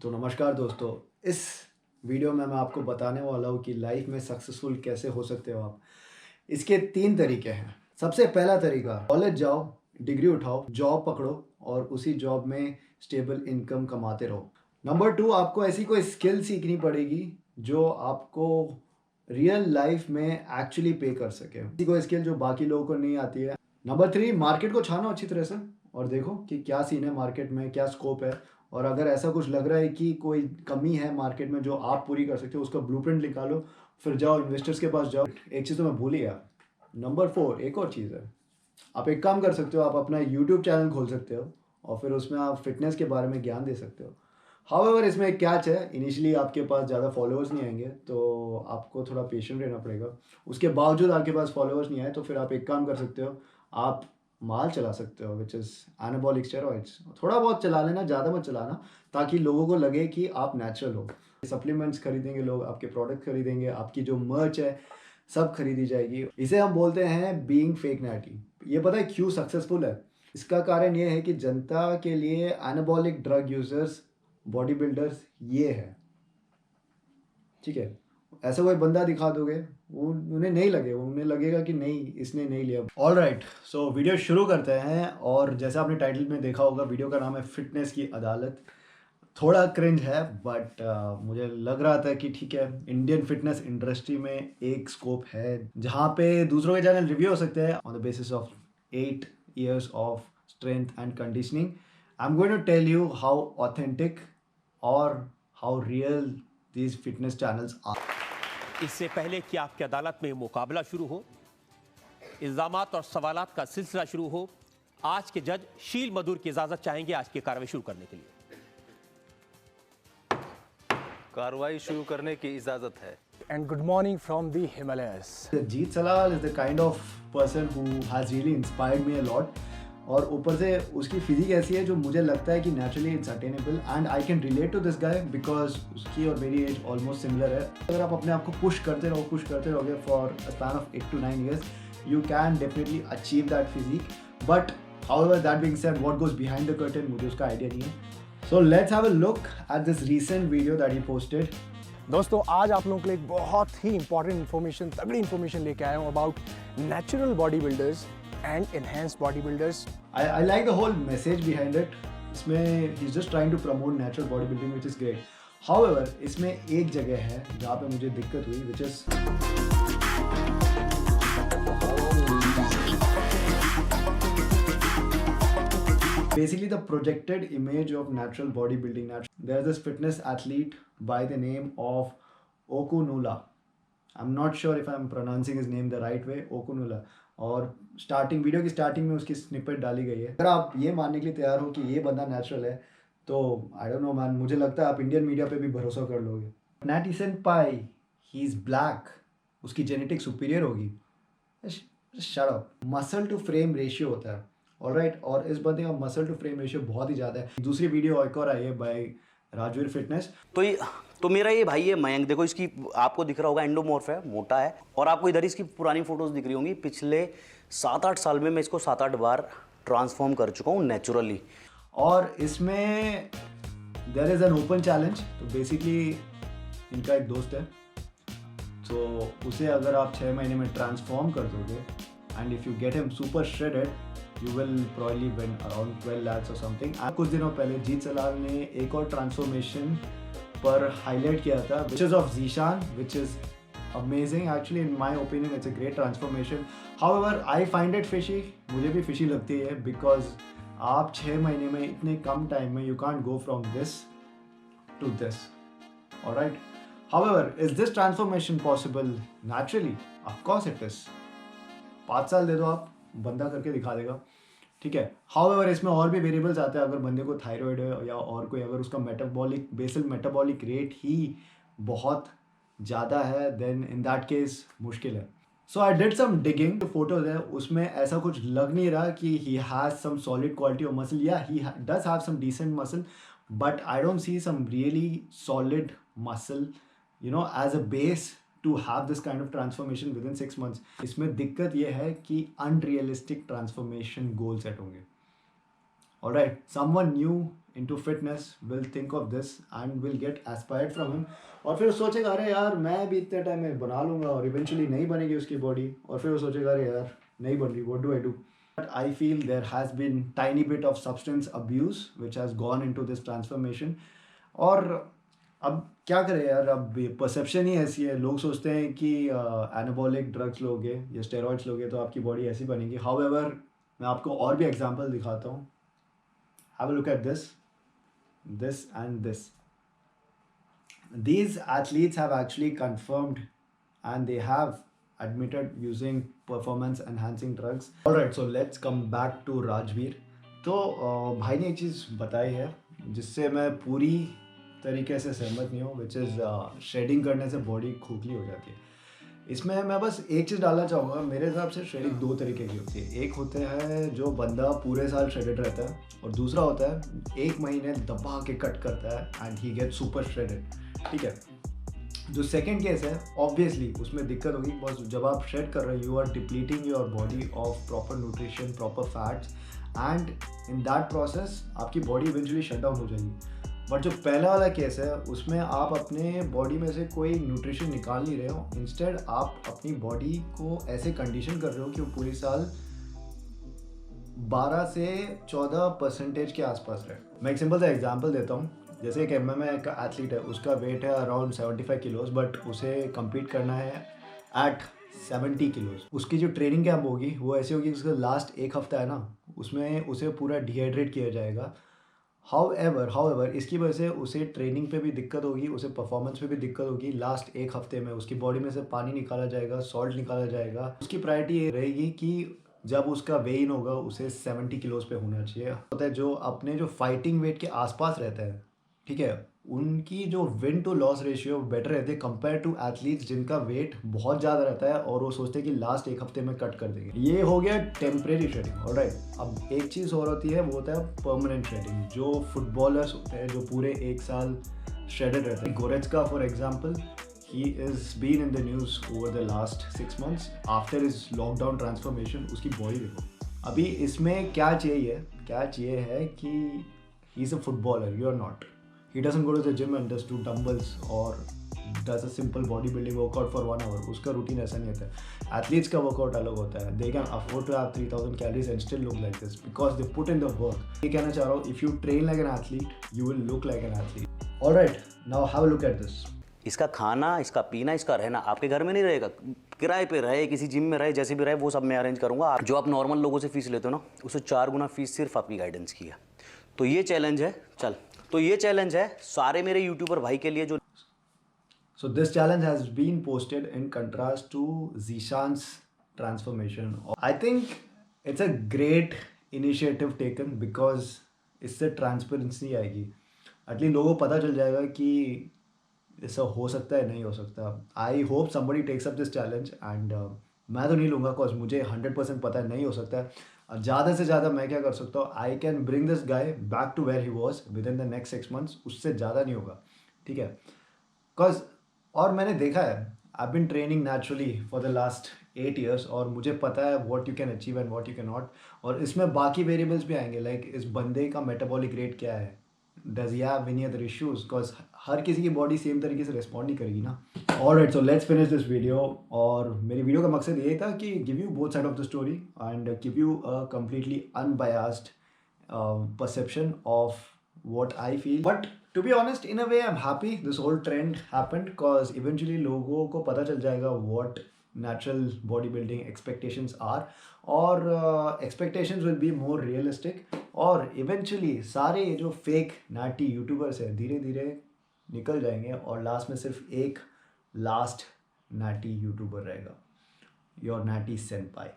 तो नमस्कार दोस्तों। इस वीडियो में मैं आपको बताने वाला हूँ कि लाइफ में सक्सेसफुल कैसे हो सकते हो आप। इसके 3 तरीके हैं। सबसे पहला तरीका, कॉलेज जाओ, डिग्री उठाओ, जॉब पकड़ो और उसी जॉब में स्टेबल इनकम कमाते रहो। नंबर 2, आपको ऐसी कोई स्किल सीखनी पड़ेगी जो आपको रियल लाइफ में एक्चुअली पे कर सके, ऐसी कोई स्किल जो बाकी लोगों को नहीं आती है। नंबर 3, मार्केट को छानो अच्छी तरह से और देखो कि क्या सीन है मार्केट में, क्या स्कोप है। और अगर ऐसा कुछ लग रहा है कि कोई कमी है मार्केट में जो आप पूरी कर सकते हो, उसका ब्लूप्रिंट निकालो, फिर जाओ इन्वेस्टर्स के पास जाओ। एक चीज़ तो मैं भूल ही गया। नंबर 4, एक और चीज़ है। आप एक काम कर सकते हो, आप अपना यूट्यूब चैनल खोल सकते हो और फिर उसमें आप फिटनेस के बारे में ज्ञान दे सकते हो। हाउएवर इसमें एक कैच है, इनिशियली आपके पास ज़्यादा फॉलोअर्स नहीं आएंगे तो आपको थोड़ा पेशेंट रहना पड़ेगा। उसके बावजूद आपके पास फॉलोअर्स नहीं आए तो फिर आप एक काम कर सकते हो, आप माल चला सकते हो विच इज़ एनाबॉलिक स्टेरॉइड्स। थोड़ा बहुत चला लेना, ज़्यादा मत चलाना, ताकि लोगों को लगे कि आप नेचुरल हो। सप्लीमेंट्स खरीदेंगे लोग, आपके प्रोडक्ट खरीदेंगे, आपकी जो मर्च है सब खरीदी जाएगी। इसे हम बोलते हैं बीइंग फेक नैटी। ये पता है क्यों सक्सेसफुल है? इसका कारण ये है कि जनता के लिए anabolic drug users, body builders ये है, ठीक है। ऐसा कोई बंदा दिखा दोगे, वो उन्हें नहीं लगे, उन्हें लगेगा कि नहीं इसने नहीं लिया। ऑल राइट, सो वीडियो शुरू करते हैं। और जैसा आपने टाइटल में देखा होगा, वीडियो का नाम है फिटनेस की अदालत। थोड़ा क्रिंज है बट मुझे लग रहा था कि ठीक है, इंडियन फिटनेस इंडस्ट्री में एक स्कोप है जहाँ पे दूसरों के चैनल रिव्यू हो सकते हैं on the basis of 8 years of strength and conditioning. I am going to tell you how authentic और how real these fitness channels are. इससे पहले कि आपकी अदालत में मुकाबला शुरू हो, इल्जामात और सवालात का सिलसिला शुरू हो, आज के जज शील मधुर की इजाजत चाहेंगे आज की कार्रवाई शुरू करने के लिए। कार्रवाई शुरू करने की इजाजत है। And good morning from the Himalayas. Jeet Salal is the kind of person who has really inspired me a lot. और ऊपर से उसकी फिजिक ऐसी है जो मुझे लगता है कि naturally it's attainable and I can relate to this guy because उसकी और मेरी एज ऑलमोस्ट सिमिलर है। अगर आप अपने आप को पुश करते रहोगे for a span of 8 to 9 years, you can definitely achieve that physique. But however that being said, what goes behind the curtain मुझे उसका आइडिया नहीं है। So let's have a look at this recent video that he posted. दोस्तों, आज आप लोगों के लिए एक बहुत ही इंपॉर्टेंट इन्फॉर्मेशन, तगड़ी इन्फॉर्मेशन लेके आया हूँ about natural body builders and enhanced body builders. I like the whole message behind it. इसमें he's just trying to promote natural bodybuilding, which is great. However, इसमें एक जगह है जहाँ पे मुझे दिक्कत हुई, which is basically the projected image of natural bodybuilding. There's this fitness athlete by the name of Okunula. I'm not sure if I'm pronouncing his name the right way, Okunula. और वीडियो की starting में उसकी snippet डाली गई है। अगर आप ये मानने के लिए तैयार हो कि ये बंदा नेचुरल है तो आई डोंट नो मैन, मुझे लगता है आप इंडियन मीडिया पे भी भरोसा कर लोगे। Natty senpai, he is black, उसकी जेनेटिक सुपीरियर होगी। Shut up. Muscle to frame ratio होता है, ऑलराइट, और इस बंदे का मसल टू फ्रेम रेशियो बहुत ही ज़्यादा है। दूसरी वीडियो एक और आई है बाय राजवीर फिटनेस। तो मेरा ये भाई है मयंक, देखो इसकी आपको दिख रहा होगा एंडोमॉर्फ है, मोटा है, और आपको इधर इसकी पुरानी फोटोज दिख रही होंगी। पिछले 7-8 साल में मैं इसको 7-8 बार ट्रांसफॉर्म कर चुका हूँ नेचुरली। और इसमें there is an open challenge. तो बेसिकली इनका एक दोस्त है, तो उसे अगर आप 6 महीने में ट्रांसफॉर्म कर दोगे and if you get him super shredded, you will probably win around 12 lakhs और समथिंग। कुछ दिनों पहले जीत सलाल ने एक और ट्रांसफॉर्मेशन पर हाईलाइट किया था, which is of Zeeshan, which is amazing. Actually in my opinion it's a great transformation. However I find it fishy, मुझे भी फिशी लगती है बिकॉज आप 6 महीने में, इतने कम टाइम में, you can't go from this to this, alright. However is this transformation possible naturally? Of course it is. 5 साल दे दो आप, बंदा करके दिखा देगा, ठीक है। हाउएवर इसमें और भी वेरिएबल्स आते हैं। अगर बंदे को थायराइड है या और कोई, अगर उसका बेसल मेटाबॉलिक रेट ही बहुत ज़्यादा है, देन इन दैट केस मुश्किल है। So I did some digging. जो फोटोज है उसमें ऐसा कुछ लग नहीं रहा कि he has some solid quality of muscle. या he does have some decent muscle, but I don't see some really solid muscle, you know, as a base to have this kind of transformation within 6 months. इसमें दिक्कत ये है कि unrealistic transformation goal set होंगे। Alright, someone new into fitness will think of this and will get aspired from him, और फिर वो सोचेगा अरे यार मैं भी इतने टाइम में बना लूँगा, और इवेंचुअली नहीं बनेगी उसकी बॉडी, और फिर वो सोचेगा अरे यार नहीं बन रही, what do I do? But I feel there has been tiny bit of substance abuse which has gone into this transformation. और अब क्या करें यार, अब परसेप्शन ही ऐसी है, लोग सोचते हैं कि एनाबॉलिक ड्रग्स लोगे या स्टेरॉइड्स लोगे तो आपकी बॉडी ऐसी बनेगी. हाउएवर मैं आपको और भी एग्जांपल दिखाता हूँ. Have a look at this and this. These athletes have actually confirmed and they have admitted using performance enhancing drugs. Alright, so let's come back to Rajveer. तो भाई ने एक चीज़ बताई है जिससे मैं पूरी तरीके से सहमत नहीं हूँ, विच इज़ शेडिंग करने से बॉडी खोखली हो जाती है. इसमें मैं बस एक चीज़ डालना चाहूँगा. मेरे हिसाब से शेडिंग दो तरीके की होती है. एक होता है जो बंदा पूरे साल शेडेड रहता है, और दूसरा होता है एक महीने दबा के कट करता है and he get super shaded. ठीक है. जो सेकेंड केस है ऑब्वियसली उसमें दिक्कत होगी, बिकॉज जब आप शेड कर रहे हो you are depleting your body of proper nutrition, proper fats, and in that process आपकी बॉडी इवेंचुअली शट डाउन हो जाएगी. बट जो पहला वाला केस है उसमें आप अपने बॉडी में से कोई न्यूट्रिशन निकाल नहीं रहे हो, इंस्टेड आप अपनी बॉडी को ऐसे कंडीशन कर रहे हो कि वो पूरी साल 12 से 14% के आसपास रहे. मैं एक सिंपल सा एग्जांपल देता हूँ. जैसे एक MMA का एथलीट है, उसका वेट है अराउंड 75 किलोज, बट उसे compete करना है एट 70 किलोज. उसकी जो ट्रेनिंग कैंप होगी वो ऐसी होगी, उसका लास्ट एक हफ्ता है ना, उसमें उसे पूरा डिहाइड्रेट किया जाएगा. हाउएवर इसकी वजह से उसे ट्रेनिंग पे भी दिक्कत होगी, उसे परफॉर्मेंस पे भी दिक्कत होगी. लास्ट एक हफ्ते में उसकी बॉडी में से पानी निकाला जाएगा, सॉल्ट निकाला जाएगा. उसकी प्रायोरिटी ये रहेगी कि जब उसका वेट इन होगा उसे 70 किलोज पे होना चाहिए. होता है जो अपने जो फाइटिंग वेट के आसपास रहता है, ठीक है, उनकी जो win to loss ratio better रहती है कंपेयर टू एथलीट्स जिनका वेट बहुत ज़्यादा रहता है और वो सोचते हैं कि लास्ट एक हफ्ते में कट कर देंगे. ये हो गया टेम्परेरी शेडिंग. ऑलराइट, अब एक चीज़ और होती है, वो होता है परमानेंट शेडिंग. जो फुटबॉलर्स होते हैं जो पूरे एक साल शेडेड रहते हैं, Goretzka for example, he is been in the news over the last 6 months after his lockdown transformation. उसकी बॉडी देखो. अभी इसमें क्या चाहिए है कि he is a footballer, you are not. He doesn't go to the gym and just do dumbbells or does a simple bodybuilding workout for 1 hour. उसका routine ऐसा नहीं होता है. एथलीट्स का वर्कआउट अलग होता है. They can afford to have 3000 calories and still look like this because they put in the work. ये कहना चाह रहा हूँ, if you train like an athlete, you will look like an athlete. Alright, now have a look at this. इसका खाना, इसका पीना, इसका रहना आपके घर में नहीं रहेगा. किराए पे रहे, किसी जिम में रहे, जैसे भी रहे, वो सब मैं अरेंज करूँगा. जो आप नॉर्मल लोगों से फीस लेते हो ना, उससे 4 गुना फीस सिर्फ आपकी गाइडेंस की है. तो ये चैलेंज है सारे मेरे यूट्यूबर भाई के लिए जो. So this challenge has been posted in contrast to Zishan's transformation. I think it's a great initiative taken because इससे ट्रांसपेरेंसी आएगी. एटलीस्ट लोगों को पता चल जाएगा कि ऐसा हो सकता है, नहीं हो सकता. I hope somebody takes up this challenge and मैं तो नहीं लूँगा बिकॉज मुझे 100% पता है नहीं हो सकता है. ज़्यादा से ज़्यादा मैं क्या कर सकता हूँ, I can bring this guy back to where he was within the next 6 months. उससे ज़्यादा नहीं होगा. ठीक है, बिकॉज और मैंने देखा है, I been training naturally for the last 8 years और मुझे पता है what you can achieve and what you can not. और इसमें बाकी वेरिएबल्स भी आएंगे, लाइक इस बंदे का मेटाबॉलिक रेट क्या है, does he have any other issues, because हर किसी की बॉडी सेम तरीके से रिस्पॉन्ड नहीं करेगी ना. Alright, so let's finish this video. और मेरी वीडियो का मकसद ये था कि give you both side of the story and give you a completely unbiased perception of what I feel. But to be honest, in a way I'm happy this whole trend happened because eventually लोगों को पता चल जाएगा what natural bodybuilding expectations are, और expectations will be more realistic, और eventually सारे जो fake natty YouTubers हैं धीरे धीरे निकल जाएंगे और लास्ट में सिर्फ एक लास्ट natty यूट्यूबर रहेगा, your natty senpai.